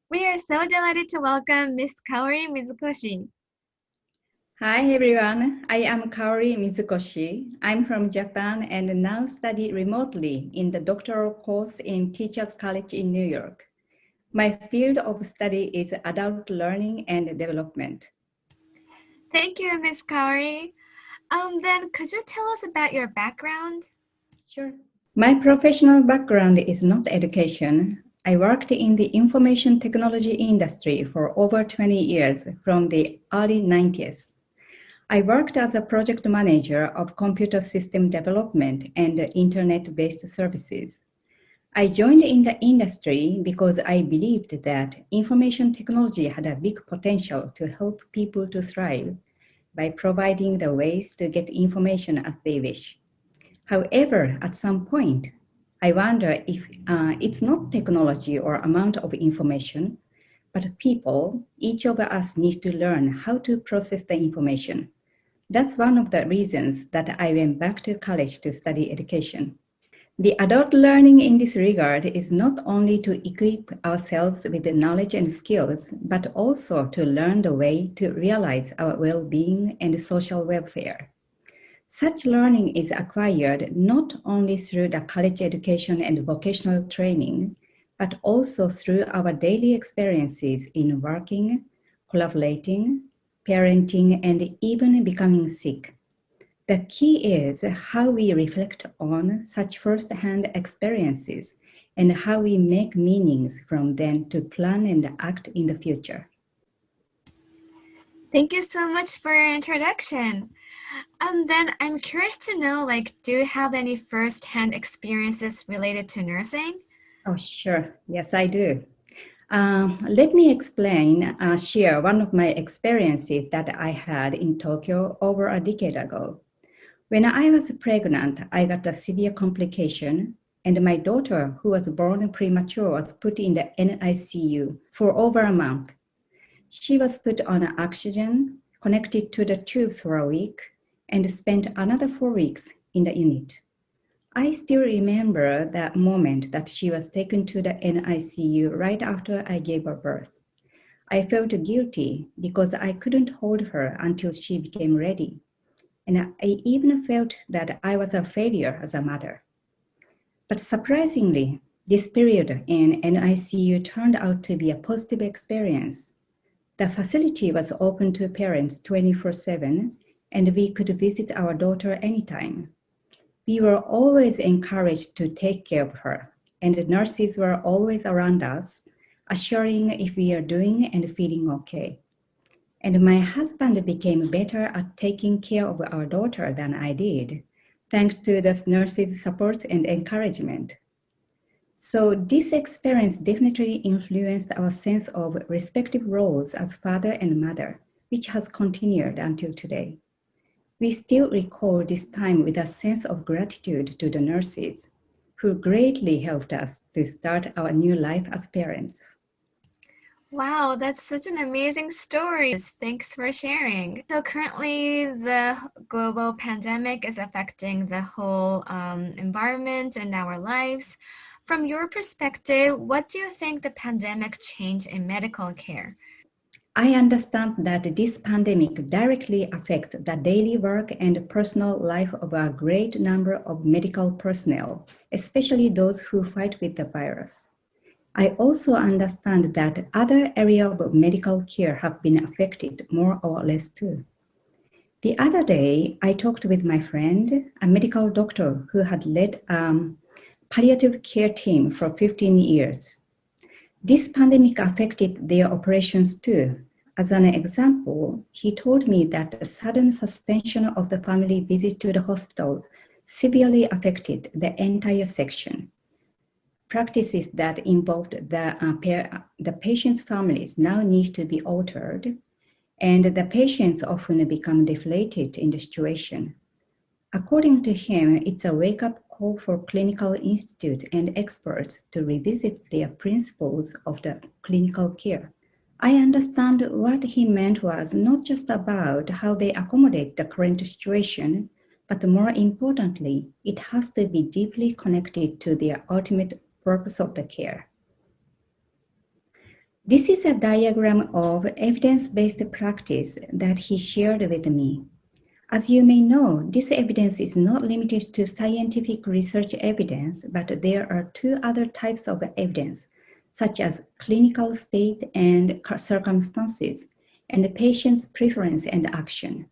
We are so delighted to welcome Miss Kaori Mizukoshi. Hi everyone, I am Kaori Mizukoshi. I'm from Japan and now study remotely in the doctoral course in Teachers College in New York. My field of study is adult learning and development. Thank you, Miss Kaori. Then could you tell us about your background? Sure. My professional background is not education. I worked in the information technology industry for over 20 years from the early 90s. I worked as a project manager of computer system development and internet-based services. I joined in the industry because I believed that information technology had a big potential to help people to thrive by providing the ways to get information as they wish. However, at some point, I wonder if it's not technology or amount of information, but people, each of us needs to learn how to process the information. That's one of the reasons that I went back to college to study education. The adult learning in this regard is not only to equip ourselves with the knowledge and skills, but also to learn the way to realize our well-being and social welfare. Such learning is acquired not only through the college education and vocational training, but also through our daily experiences in working, collaborating, parenting, and even becoming sick. The key is how we reflect on such first-hand experiences and how we make meanings from them to plan and act in the future. Thank you so much for your introduction. Then I'm curious to know, do you have any first-hand experiences related to nursing? Oh, sure. Yes, I do. Let me share one of my experiences that I had in Tokyo over a decade ago. When I was pregnant, I got a severe complication, and my daughter, who was born premature, was put in the NICU for over a month. She was put on oxygen, connected to the tubes for a week, and spent another 4 weeks in the unit. I still remember that moment that she was taken to the NICU right after I gave her birth. I felt guilty because I couldn't hold her until she became ready. And I even felt that I was a failure as a mother. But surprisingly, this period in NICU turned out to be a positive experience. The facility was open to parents 24/7, and we could visit our daughter anytime. We were always encouraged to take care of her, and the nurses were always around us, assuring if we are doing and feeling okay. And my husband became better at taking care of our daughter than I did, thanks to the nurses' support and encouragement. So this experience definitely influenced our sense of respective roles as father and mother, which has continued until today. We still recall this time with a sense of gratitude to the nurses, who greatly helped us to start our new life as parents. Wow, that's such an amazing story. Thanks for sharing. So currently, the global pandemic is affecting the whole environment and our lives. From your perspective, what do you think the pandemic changed in medical care? I understand that this pandemic directly affects the daily work and personal life of a great number of medical personnel, especially those who fight with the virus. I also understand that other areas of medical care have been affected more or less too. The other day, I talked with my friend, a medical doctor who had led a palliative care team for 15 years. This pandemic affected their operations too. As an example, he told me that the sudden suspension of the family visit to the hospital severely affected the entire section. Practices that involved the patient's families now need to be altered, and the patients often become deflated in the situation. According to him, it's a wake-up call for clinical institutes and experts to revisit their principles of the clinical care. I understand what he meant was not just about how they accommodate the current situation, but more importantly, it has to be deeply connected to their ultimate purpose of the care. This is a diagram of evidence-based practice that he shared with me. As you may know, this evidence is not limited to scientific research evidence, but there are two other types of evidence, such as clinical state and circumstances, and the patient's preference and action.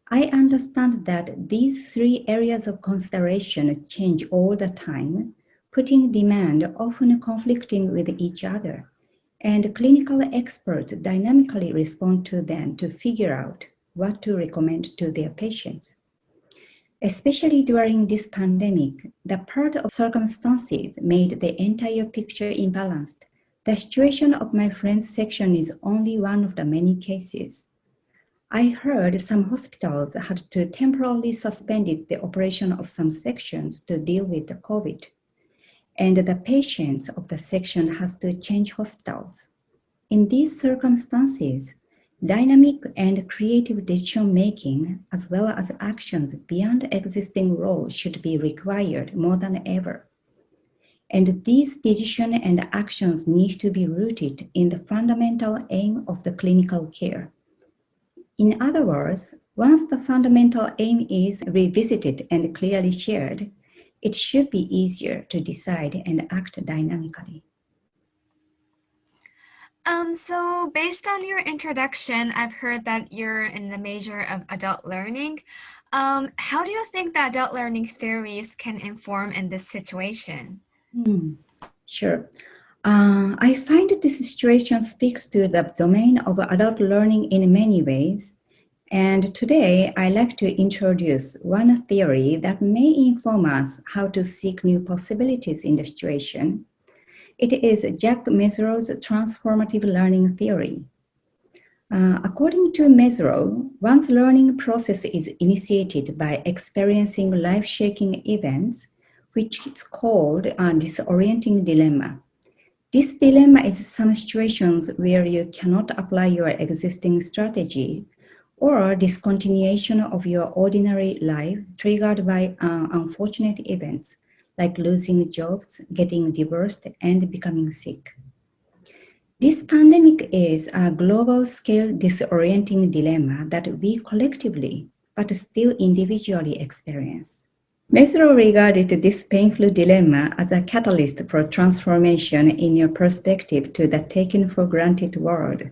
I understand that these three areas of consideration change all the time, putting demand often conflicting with each other, and clinical experts dynamically respond to them to figure out what to recommend to their patients. Especially during this pandemic, the part of circumstances made the entire picture imbalanced. The situation of my friend's section is only one of the many cases. I heard some hospitals had to temporarily suspend the operation of some sections to deal with the COVID, and the patients of the section has to change hospitals. In these circumstances, dynamic and creative decision making, as well as actions beyond existing roles, should be required more than ever. And these decisions and actions need to be rooted in the fundamental aim of the clinical care. In other words, once the fundamental aim is revisited and clearly shared, it should be easier to decide and act dynamically. So based on your introduction, I've heard that you're in the major of adult learning. How do you think that adult learning theories can inform in this situation? Sure. I find this situation speaks to the domain of adult learning in many ways. And today, I like to introduce one theory that may inform us how to seek new possibilities in the situation. It is Jack Mezirow's transformative learning theory. According to Mezirow, one's learning process is initiated by experiencing life-shaking events, which is called a disorienting dilemma. This dilemma is some situations where you cannot apply your existing strategy or discontinuation of your ordinary life triggered by unfortunate events like losing jobs, getting divorced, and becoming sick. This pandemic is a global scale disorienting dilemma that we collectively, but still individually experience. Mezirow regarded this painful dilemma as a catalyst for transformation in your perspective to the taken for granted world.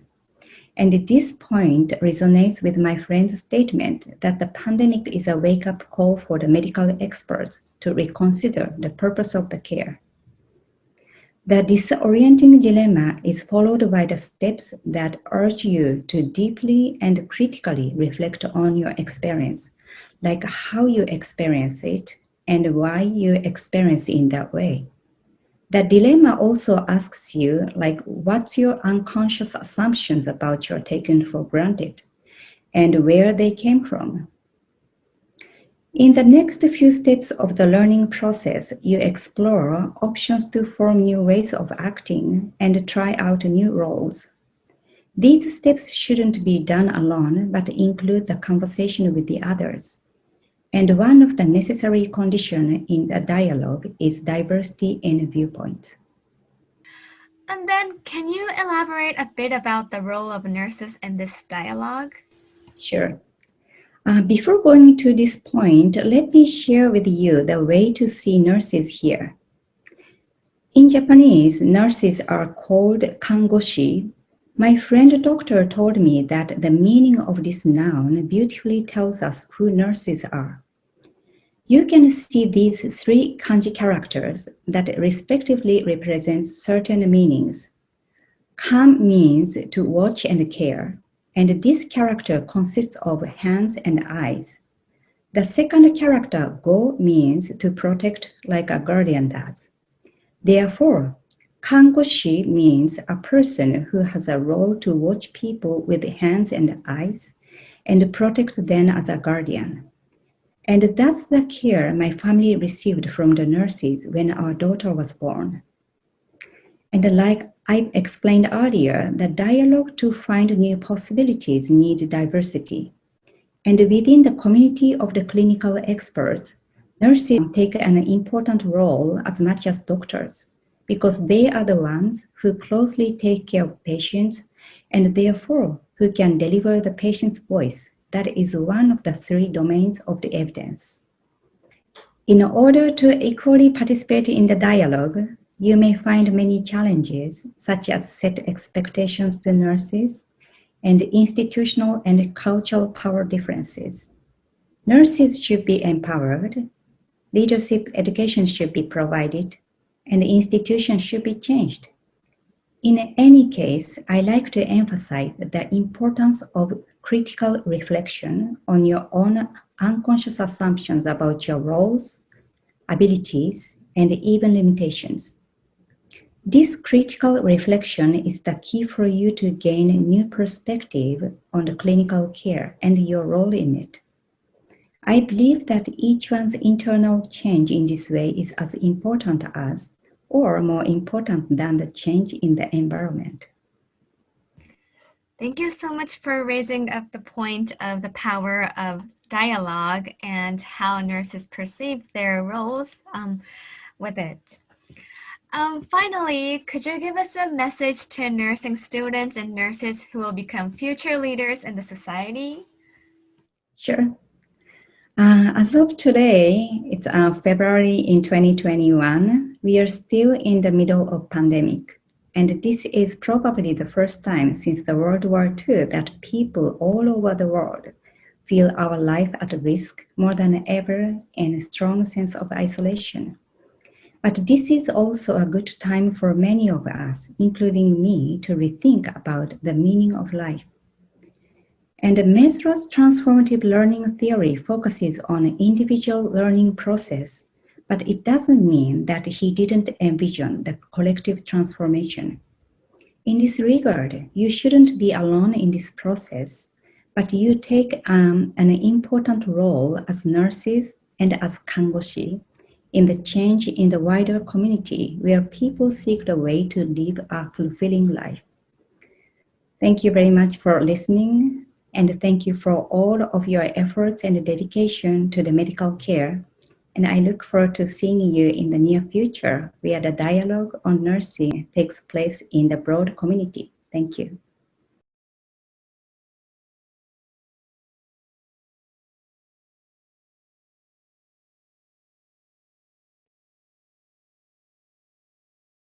And this point resonates with my friend's statement that the pandemic is a wake-up call for the medical experts to reconsider the purpose of the care. The disorienting dilemma is followed by the steps that urge you to deeply and critically reflect on your experience, like how you experience it and why you experience it in that way. The dilemma also asks you, like, what's your unconscious assumptions about your taken for granted and where they came from. In the next few steps of the learning process, you explore options to form new ways of acting and try out new roles. These steps shouldn't be done alone, but include the conversation with the others. And one of the necessary conditions in the dialogue is diversity in viewpoints. And then, can you elaborate a bit about the role of nurses in this dialogue? Sure. Before going to this point, let me share with you the way to see nurses here. In Japanese, nurses are called kangoshi. My friend doctor told me that the meaning of this noun beautifully tells us who nurses are. You can see these three kanji characters that respectively represent certain meanings. Kan means to watch and care, and this character consists of hands and eyes. The second character, go, means to protect like a guardian does. Therefore, kangoshi means a person who has a role to watch people with hands and eyes and protect them as a guardian. And that's the care my family received from the nurses when our daughter was born. And like I explained earlier, the dialogue to find new possibilities need diversity. And within the community of the clinical experts, nurses take an important role as much as doctors. because they are the ones who closely take care of patients and therefore who can deliver the patient's voice. That is one of the three domains of the evidence. In order to equally participate in the dialogue, you may find many challenges, such as set expectations to nurses and institutional and cultural power differences. Nurses should be empowered, leadership education should be provided, and institutions should be changed. In any case, I like to emphasize the importance of critical reflection on your own unconscious assumptions about your roles, abilities, and even limitations. This critical reflection is the key for you to gain a new perspective on the clinical care and your role in it. I believe that each one's internal change in this way is as important as, or more important than, the change in the environment. Thank you so much for raising up the point of the power of dialogue and how nurses perceive their roles with it. Finally, could you give us a message to nursing students and nurses who will become future leaders in the society? Sure. As of today, it's February in 2021. We are still in the middle of pandemic. And this is probably the first time since the World War II that people all over the world feel our life at risk more than ever and a strong sense of isolation. But this is also a good time for many of us, including me, to rethink about the meaning of life. And Mezirow's transformative learning theory focuses on an individual learning process, but it doesn't mean that he didn't envision the collective transformation. In this regard, you shouldn't be alone in this process, but you take an important role as nurses and as kangoshi in the change in the wider community where people seek the way to live a fulfilling life. Thank you very much for listening, and thank you for all of your efforts and dedication to the medical care. And I look forward to seeing you in the near future where the dialogue on nursing takes place in the broad community. Thank you.